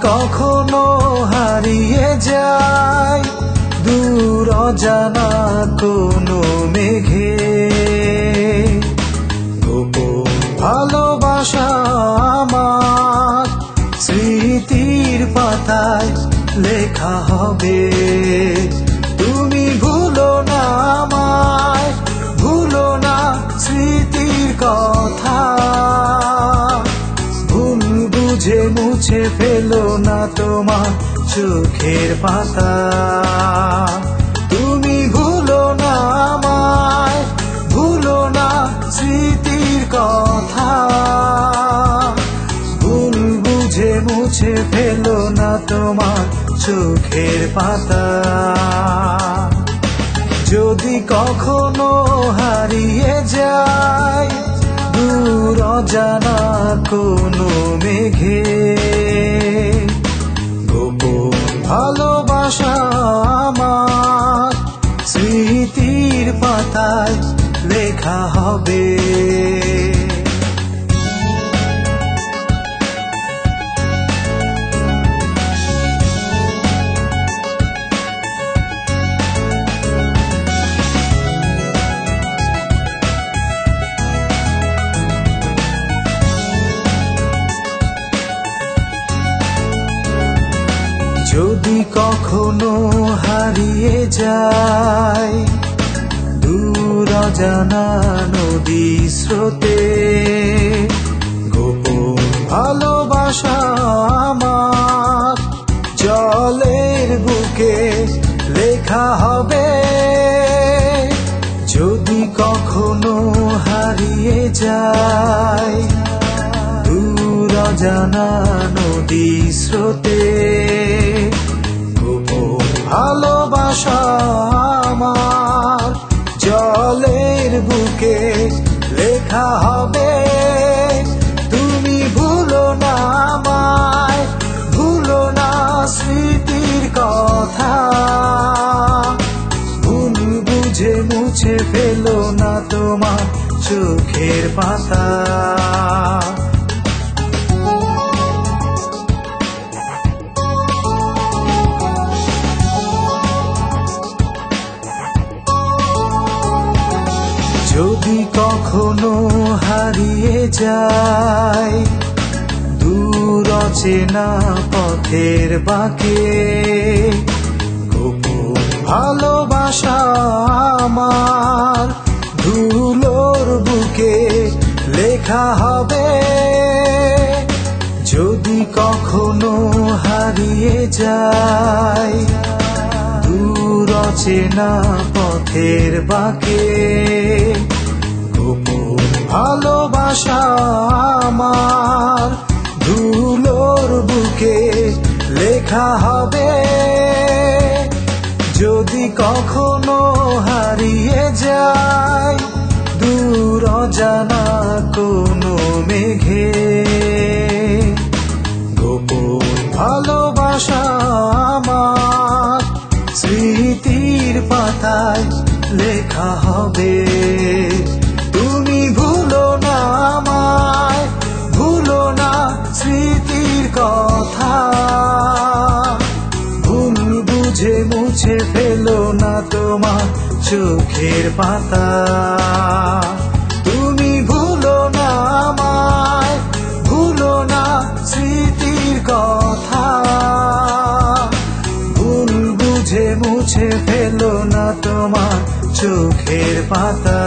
কখনো হারিয়ে যায় দূর অজানা কোনো মেঘে, গোপন ভালোবাসা আমার স্মৃতির পাতায় লেখা হবে। তুমি ভুলো না আমায়, ভুলো না স্মৃতির কথা, ভুল বুঝে মুছে ফেলো না তোমার চোখের পাতা। তুমি ভুলো না আমায়, ভুলো না স্মৃতির কথা, ভুল বুঝে মুছে ফেলো না তোমার চোখের পাতা। যদি কখনো হারিয়ে যায় দূর অজানা কোনো মেঘে, গোপন ভালোবাসা আমার স্মৃতির পাতায় লেখা হবে। যদি কখনো হারিয়ে যায় দূর অজানা নদী স্রোতে, গোপন ভালোবাসা আমার জলের বুকে লেখা হবে। যদি কখনো হারিয়ে যায় দূর অজানা নদী স্রোতে, ভালোবাসা আমার জলের বুকে লেখা হবে। তুমি ভুলো না আমায়, ভুলো না স্মৃতির কথা, ভুল বুঝে মুছে ফেলো না তোমার চোখের পাতা। যদি কখনো হারিয়ে যায় দূর অচেনা পথের বাঁকে, গোপন ভালোবাসা আমার ধুলোর বুকে লেখা হবে। যদি কখনো হারিয়ে যায় দূর অচেনা পথের বাঁকে, গোপন ভালোবাসা আমার ধুলোর বুকে লেখা হবে। যদি কখনো হারিয়ে যায় দূর অজানা কোনো মেঘে, গোপন ভালোবাসা আমার স্মৃতির পাতায় লেখা হবে। তুমি ভুলো না আমায়, ভুলো না স্মৃতির কথা, ভুল বুঝে মুছে ফেলো না তোমার চোখের পাতা। তুমি ভুলো না আমায়, ভুলো না স্মৃতির কথা, ভুল বুঝে মুছে ফেলো না তোমার চোখের পাতা।